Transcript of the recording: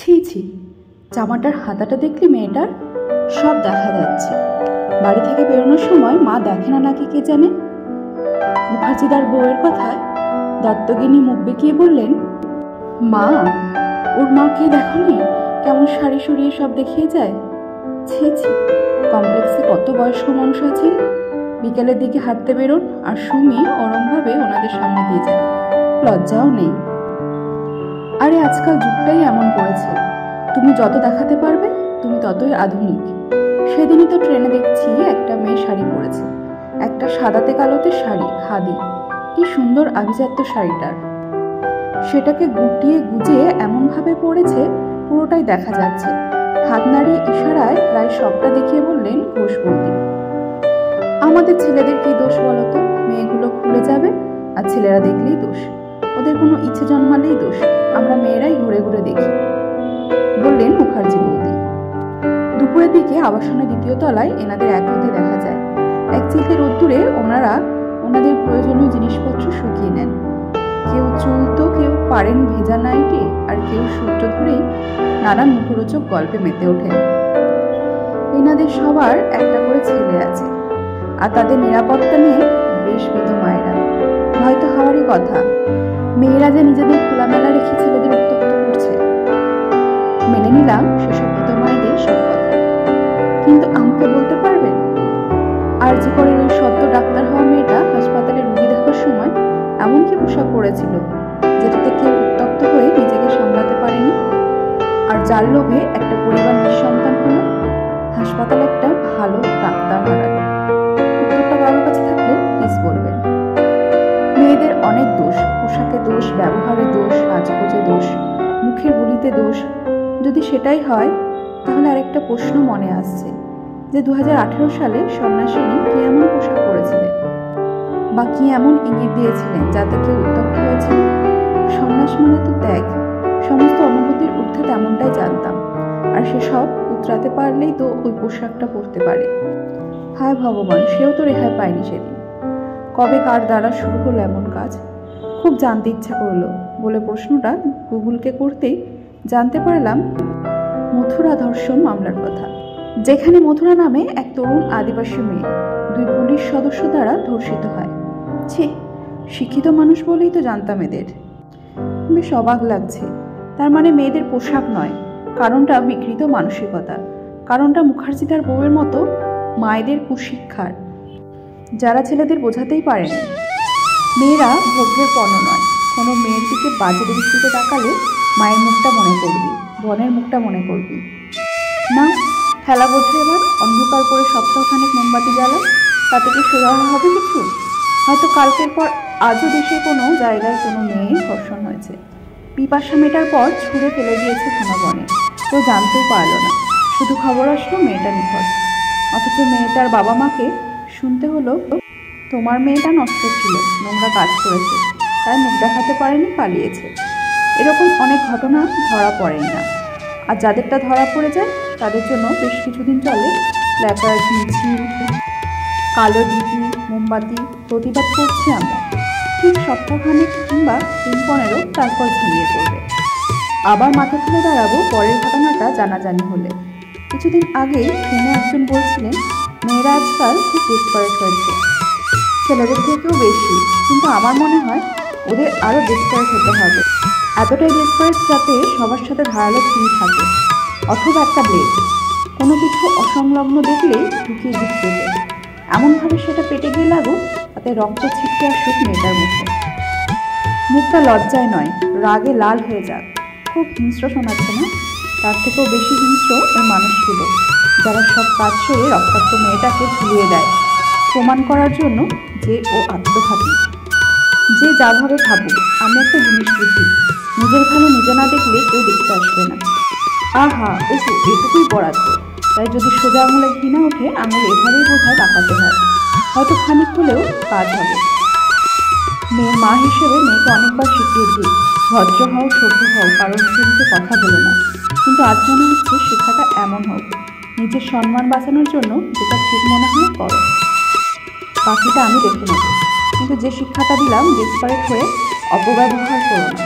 ছি ছি, জামাটার হাতাটা দেখলি মেয়েটার? সব দেখা যাচ্ছে। বাড়ি থেকে বেরোনোর সময় মা দেখে না নাকি কে জানে। মুখার্জিদার বউয়ের কথায় দত্তগিনী মুখ বেঁকিয়ে বললেন, মা, ওর মাকে দেখনি কেমন শাড়ি সরিয়ে সব দেখিয়ে যায়? ছি ছি, কমপ্লেক্সে কত বয়স্ক মানুষ আছেন, বিকেলের দিকে হাঁটতে বেরোন আর সুমি ওরমভাবে ওনাদের সামনে দিয়ে যায়, লজ্জাও নেই। আরে আজকাল যুগটাই এমন করেছে, তুমি যত দেখাতে পারবে তুমি ততই আধুনিক। সেদিনই তো ট্রেনে দেখছি একটা মেয়ে শাড়ি পরেছে, একটা সাদাতে কালোতে শাড়ি, খাদি, কি সুন্দর আভিজাত্য শাড়িটার। সেটাকে গুটিয়ে গুজিয়ে এমনভাবে পরেছে পুরোটাই দেখা যাচ্ছে। হাত নাড়িয়ে ইশারায় প্রায় সবটা দেখিয়ে বললেন ঘোষ বৌদি। আমাদের ছেলেদের কি দোষ বলতো? মেয়েগুলো খুলে যাবে আর ছেলেরা দেখলেই দোষ, ওদের কোনো ইচ্ছে জন্মালেই দোষ, আমরা মেয়েরাই ঘুরে ঘুরে দেখি, বললেন মুখার্জি বৌদি। দুপুরের দিকে আবাসনের দ্বিতীয় তলায় এনাদের এক হতে দেখা যায়। এক চিলতে রোদ্দুরে ওনারা ওনাদের প্রয়োজনীয় জিনিসপত্র শুকিয়ে নেন। কেউ চুল তো কেউ পারেন ভেজা নাইটি, আর কেউ সূত্র ধরেই নানান মুখরোচক গল্পে মেতে ওঠেন। এনাদের সবার একটা করে ছেলে আছে, আর তাদের নিরাপত্তা নিয়ে বেশ ভীত মায়েরা। হয়তো হওয়ারই কথা, মেয়েরা যে নিজেদের খোলামেলা রেখে ছেলেদের উত্তপ্ত করছে। মেনে নিলাম সেসব ভীত মায়েদের সব কথা, কিন্তু আমাকে বলতে পারবেন আর জি করে ওই সদ্য ডাক্তার হওয়া মেয়েটা হাসপাতালে রোগী দেখার সময় এমন কি পোশাক পরেছিল যেটাতে কেউ উত্তপ্ত হয়ে নিজেকে সামলাতে পারেনি, আর যার লোভে একটা পরিবার নিঃসন্তান হলো, হাসপাতালে একটা ভালো ডাক্তার হারালো? উত্তরটা কারোর কাছে থাকলে প্লিজ বলবেন। মেয়েদের অনেক দোষ, পোশাকে দোষ, ব্যবহারে দোষ, সাজগোজে দোষ, মুখের বলিতে দোষ। যদি সেটাই হয় তাহলে আরেকটা প্রশ্ন মনে আসছে যে 2018 সালে সন্ন্যাসিনী কি এমন পোশাক পরেছিলেন বা কি এমন ইঙ্গিত দিয়েছিলেন যাতে কেউ উত্তপ্ত হয়েছিল? সন্ন্যাস মানে তো ত্যাগ, সমস্ত অনুভূতির ঊর্ধ্বে তেমনটাই জানতাম, আর সেসব উতরাতে পারলেই তো ওই পোশাকটা পরতে পারে। হায় ভগবান, সেও তো রেহাই পায়নি সেদিন। কবে কার দ্বারা শুরু হলো এমন কাজ? খুব জানতে ইচ্ছা করলো বলে প্রশ্নটা গুগলকে করতেই জানতে পারলাম মথুরা ধর্ষণ মামলার কথা, যেখানে মথুরা নামে এক তরুণ আদিবাসী মেয়ে 2 পুলিশ সদস্য দ্বারা ধর্ষিত হয়। ছি, শিক্ষিত মানুষ বলেই তো জানতাম এদের। বেশ অবাক লাগছে। তার মানে মেয়েদের পোশাক নয়, কারণটা বিকৃত মানসিকতা, কারণটা মুখার্জি তার বউয়ের মতো মায়েদের কুশিক্ষার, যারা ছেলেদের বোঝাতেই পারেনি মেয়েরা ভোগ্যের পণ্য নয়। কোনো মেয়ের দিকে বাজে দৃষ্টিতে তাকালে মায়ের মুখটা মনে করবি, বোনের মুখটা মনে করবি না। খেলা বোঝে এবার, অন্ধকার করে সপ্তাহখানেক মোমবাতি জ্বালা, তাতে কি সোজা হবে কিছু? হয়তো কালকের পর আজও দেশে কোনো জায়গায় কোনো মেয়ে ধর্ষণ হয়েছে, পিপাসা মেটার পর ছুঁড়ে ফেলে দিয়েছে ঘনবনে, কেউ জানতেও পারল না, শুধু খবর আসলো মেয়েটা নিখোঁজ। অথচ মেয়েটার বাবা মাকে শুনতে হলো তোমার মেয়েটা নষ্ট ছিল, নোংরা কাজ করেছে, তাই মুখ দেখাতে পারেনি, পালিয়েছে। এরকম অনেক ঘটনা ধরা পড়েই না, আর যাদেরটা ধরা পড়ে যায় তাদের জন্য বেশ কিছুদিন চলে প্ল্যাকার্ড, মিছিল, কালো ডিপি, মোমবাতি, প্রতিবাদ করছি আমরা। ঠিক সপ্তাহখানেক কিংবা 3-15, তারপর ঝিমিয়ে পড়বে। আবার মাথা তুলে দাঁড়াবো পরের ঘটনাটা জানাজানি হলে। কিছুদিন আগেই ট্রেনে একজন বলছিলেন মেয়েরা আজকাল খুব ডেসপারেট হয়েছে, ছেলেদের থেকেও বেশি, কিন্তু আমার মনে হয় ওদের আরও ডেসপারেট হতে হবে। এতটাই ডেসপারেট যাতে সবার সাথে ধারালো ছুরি থাকে, অথবা একটা ব্লেড, কোনো কিছু অসংলগ্ন দেখলেই ঢুকিয়ে দিতে দেবে, এমনভাবে সেটা পেটে গিয়ে লাগুক তাতে রক্ত ছিটকে আসুক মেয়েটার মুখে। মুখটা লজ্জায় নয়, রাগে লাল হয়ে যাক। খুব হিংস্র শোনাচ্ছে না? তার থেকেও বেশি হিংস্র ওই মানুষগুলো যারা সব কাজ সেরে রক্তাক্ত মেয়েটাকে ঝুলিয়ে দেয়, প্রমাণ করার জন্য যে ও আত্মঘাতী। যে যাভাবে ভাবুক, আমি একটা জিনিস বুঝি, নিজের ভালো নিজে না দেখলে কেউ দেখতে আসবে না। আহা, এটুকুই বরাদ্দ। তাই যদি সোজা আঙুলে ঘৃণা ওঠে, আঙুল এভাবেই বোঝায় বাঁকাতে হয়, হয়তো খানিক হলেও কাজ হবে। মেয়ের মা হিসেবে মেয়েকে অনেকবার শিখিয়েছি ভদ্র হও, সভ্য হও, কারোর মুখে মুখে কথা বলো না, কিন্তু আজ মনে হচ্ছে শিক্ষাটা এমন হোক নিজের সম্মান বাঁচানোর জন্য যেটা ঠিক মনে হয় করো, বাকিটা আমি দেখে নেব। কিন্তু যে শিক্ষাটা দিলাম ডেসপারেট হয়ে অপব্যবহার করো না।